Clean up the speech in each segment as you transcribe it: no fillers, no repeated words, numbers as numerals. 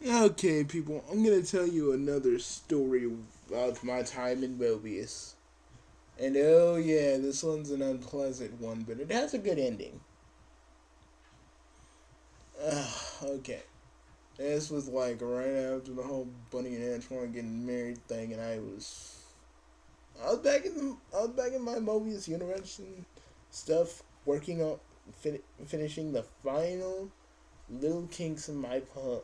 Okay, people, I'm gonna tell you another story about my time in mobius. And oh yeah, this one's an unpleasant one, but it has a good ending. Okay. This was like right after the whole Bunny and Antoine getting married thing, and I was back in my Mobius universe and stuff, working on finishing the final little kinks in my plan.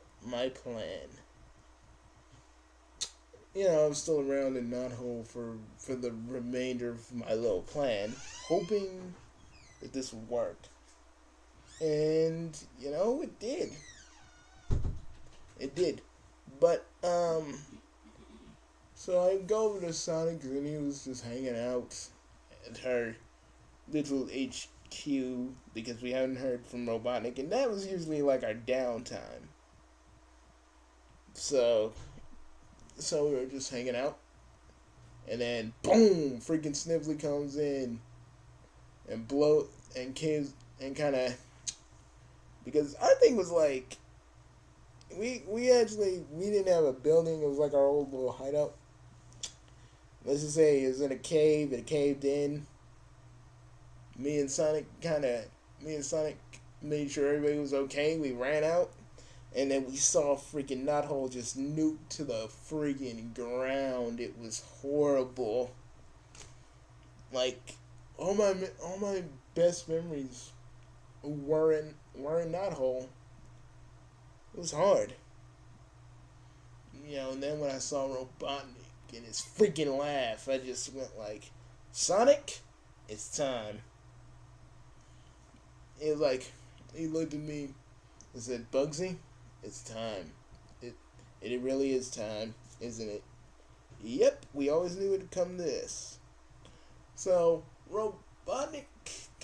I'm still around in Knothole for the remainder of my little plan, hoping that this would work. And it did. It did. But so I go over to Sonic, and he was just hanging out at her little HQ because we hadn't heard from Robotnik, and that was usually like our downtime. So we were just hanging out, and then boom, freaking Sniffly comes in and blow and caves and kind of, because our thing was like we didn't have a building. It was like our old little hideout. Let's just say it was in a cave. It caved in. Me and Sonic made sure everybody was okay. We ran out, and then we saw freaking Knothole just nuked to the freaking ground. It was horrible. Like all my best memories were in Knothole. It was hard. And then when I saw Robotnik and his freaking laugh, I just went like, Sonic, it's time. It was like, he looked at me and said, Bugsy, it's time. It really is time, isn't it? Yep, we always knew it would come to this. So, Robotnik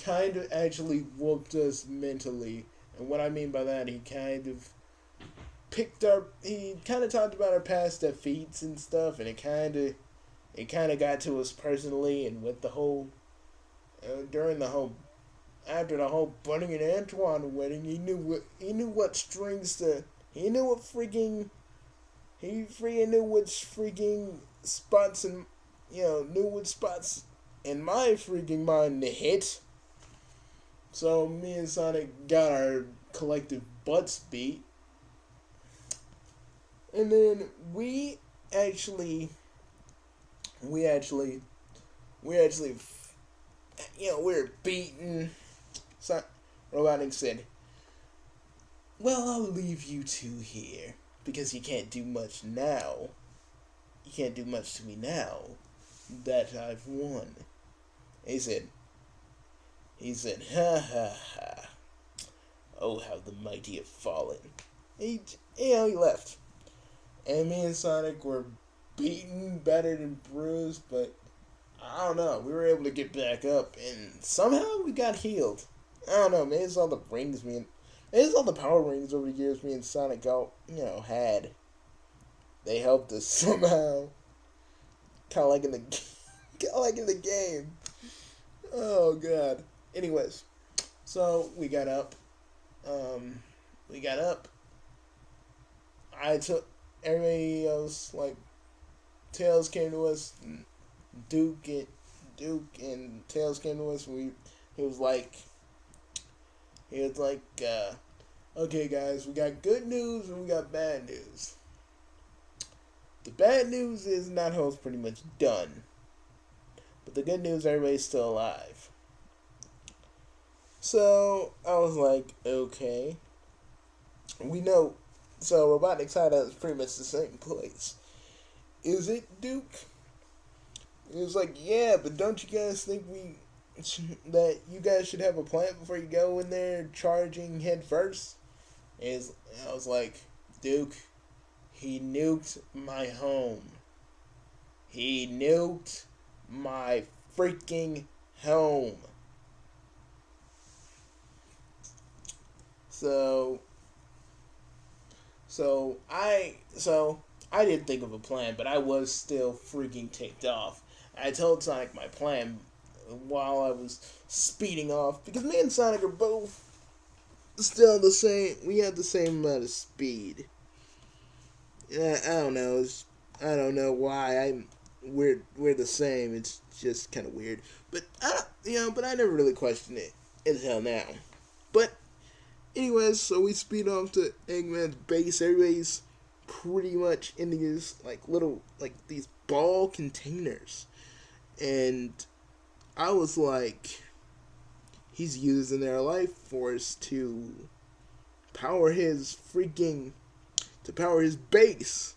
kind of actually whooped us mentally. And what I mean by that, he kind of talked about our past defeats and stuff, and it kind of got to us personally, and with the whole during the whole after the whole Bunny and Antoine wedding, he knew what strings to he knew what freaking he freaking knew which freaking spots and knew which spots in my freaking mind to hit. So me and Sonic got our collective butts beat. And then actually, we actually, we actually, we were beaten. So, Robotnik said, well, I'll leave you two here, because you can't do much now. You can't do much to me now that I've won. He said, ha ha ha. Oh, how the mighty have fallen. He left. And me and Sonic were beaten, battered, and bruised, but I don't know. We were able to get back up, and somehow we got healed. I don't know. Maybe it's all the maybe it's all the power rings over the years me and Sonic had. They helped us somehow. Kind of like in the, kind of like in the game. Oh god. Anyways, so we got up. We got up. I took everybody else, like Tails came to us, and Duke and Tails came to us. He was like, okay guys, we got good news and we got bad news. The bad news is Knothole pretty much done, but the good news, everybody's still alive. So I was like, okay, we know. So Robotnik's hideout is pretty much the same place. Is it, Duke? It was like, yeah, but don't you guys think that you guys should have a plan before you go in there charging head first? And I was like, Duke, he nuked my home. He nuked my freaking home. So I didn't think of a plan, but I was still freaking ticked off. I told Sonic my plan while I was speeding off, because me and Sonic are both still the same. We had the same amount of speed. I don't know. I don't know why we're the same. It's just kind of weird. But but I never really questioned it until now. But anyways, so we speed off to Eggman's base. Everybody's pretty much in these these ball containers, and I was like, he's using their life force power his freaking to power his base.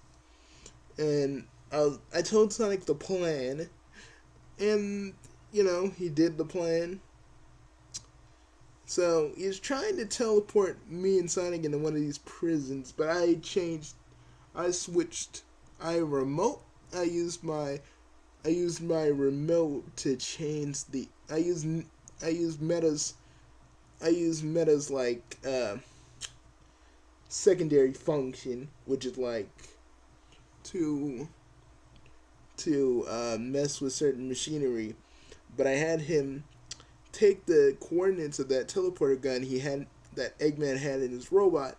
And I told Sonic the plan, and he did the plan. So he's trying to teleport me and Sonic into one of these prisons, but I switched, I remote, I used my remote to change the, I used Meta's secondary function, which is like to mess with certain machinery, but I had him take the coordinates of that teleporter gun that Eggman had in his robot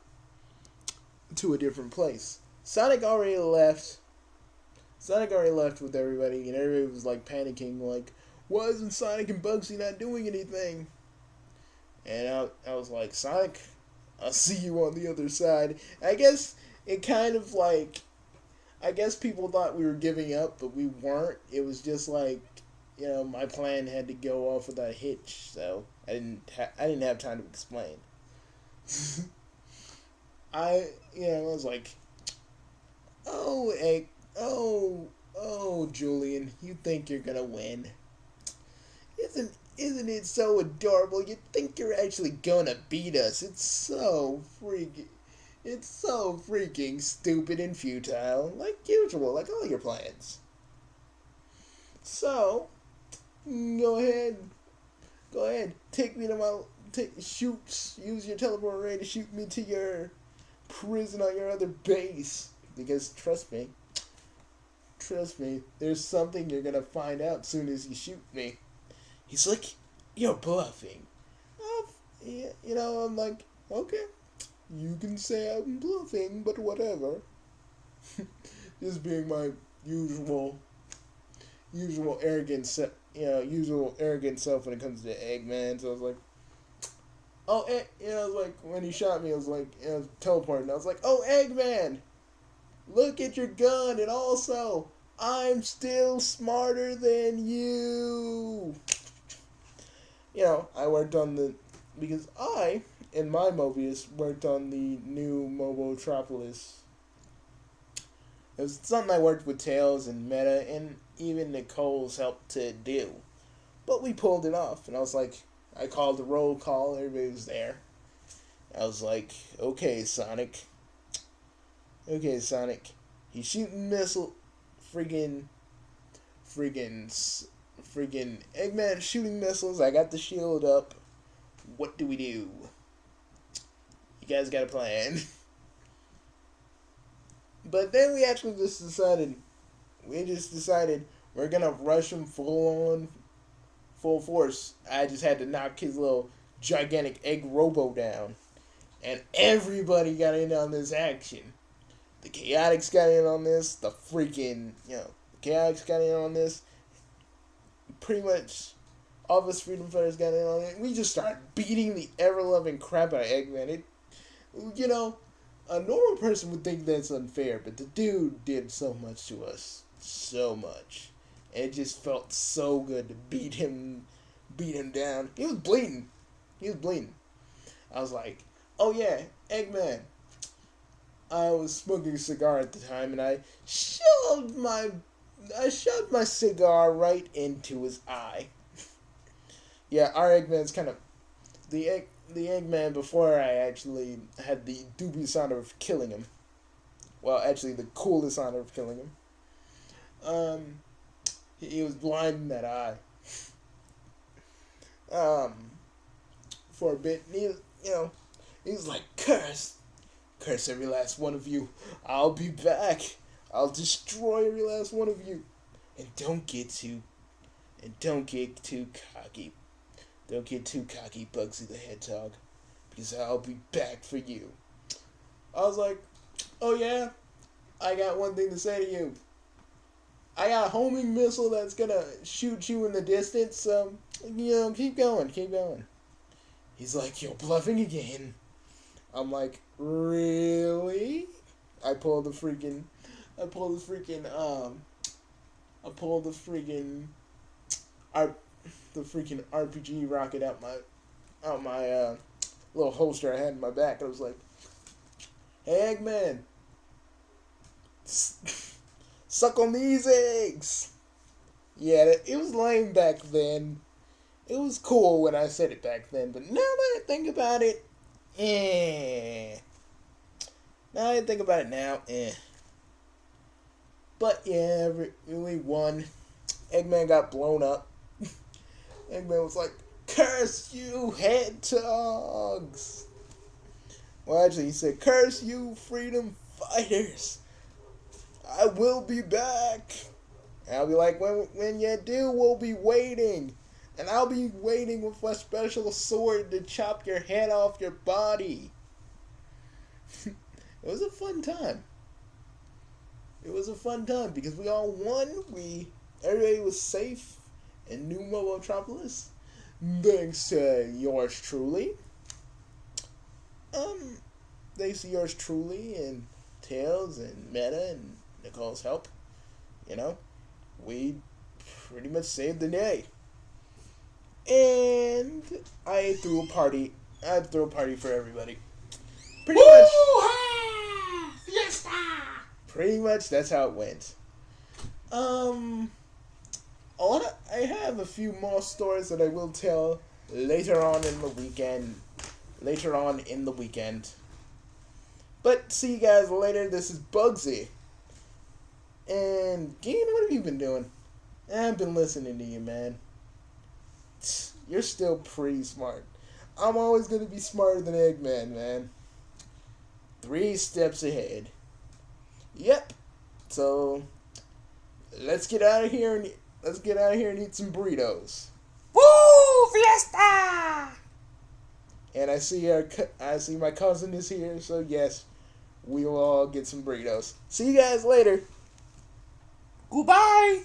to a different place. Sonic already left with everybody, and everybody was like panicking, like, "Why isn't Sonic and Bugsy not doing anything?" And I was like, "Sonic, I'll see you on the other side." I guess it kind of like, I guess people thought we were giving up, but we weren't. It was just like, my plan had to go off without a hitch, so I didn't have time to explain. I was like, "Oh, Julian, you think you're gonna win? Isn't it so adorable? You think you're actually gonna beat us? It's so freaking stupid and futile, like usual, like all your plans. So, go ahead, take me to use your teleport ray to shoot me to your prison on your other base. Because trust me, there's something you're gonna find out soon as you shoot me." He's like, "You're bluffing." Yeah, I'm like, "Okay, you can say I'm bluffing, but whatever." Just being my usual usual arrogant self when it comes to Eggman. So I was like, "Oh, I was like, when he shot me, I was like, teleporting. I was like, 'Oh, Eggman, look at your gun, and also, I'm still smarter than you.'" I worked on because I, in my mobius, worked on the new Mobotropolis. It was something I worked with Tails and Meta, and even Nicole's helped to do. But we pulled it off, and I called the roll call, everybody was there. I was like, "Okay, Sonic. Okay, Sonic. He's shooting friggin', friggin' Eggman shooting missiles. I got the shield up. What do we do? You guys got a plan." But then we just decided we're gonna rush him full force. I just had to knock his little gigantic egg robo down. And everybody got in on this action. The Chaotix got in on this. The Chaotix got in on this. Pretty much all of us Freedom Fighters got in on it. We just started beating the ever-loving crap out of Eggman. A normal person would think that's unfair, but the dude did so much to us. So much. And it just felt so good to beat him down. He was bleeding. I was like, "Oh yeah, Eggman." I was smoking a cigar at the time, and I shoved my cigar right into his eye. Yeah, our Eggman's kind of the Eggman before I actually had the dubious honor of killing him. Well, actually, the coolest honor of killing him. He was blind in that eye. For a bit, and he was like, curse every last one of you. I'll be back. I'll destroy every last one of you, and don't get too cocky. Don't get too cocky, Bugsy the Hedgehog, because I'll be back for you." I was like, "Oh yeah, I got one thing to say to you. I got a homing missile that's gonna shoot you in the distance, so, keep going, keep going. He's like, you're bluffing again. I'm like, really? I pull the freaking, I pull the freaking, the freaking RPG rocket out my little holster I had in my back. I was like, hey, Eggman, suck on these eggs. Yeah, it was lame back then. It was cool when I said it back then, but now that I think about it, Now that I think about it now, But yeah, we won. Eggman got blown up. Eggman was like, curse you, hedgehogs! Well, actually, he said, curse you, freedom fighters! I will be back! And I'll be like, when you do, we'll be waiting! And I'll be waiting with a special sword to chop your head off your body! It was a fun time. It was a fun time because we all won. Everybody was safe in New Metropolis. Thanks to yours truly. Thanks to yours truly and Tails and Meta and Nicole's help. We pretty much saved the day. And I threw a party. I threw a party for everybody. Pretty much. Fiesta! Pretty much that's how it went. I have a few more stories that I will tell later on in the weekend. But see you guys later. This is Bugsy. And Dean, what have you been doing? I've been listening to you, man. You're still pretty smart. I'm always going to be smarter than Eggman, man. 3 steps ahead. Yep. So let's get out of here and eat some burritos. Woo! Fiesta! And I see my cousin is here, so yes, we will all get some burritos. See you guys later. Goodbye!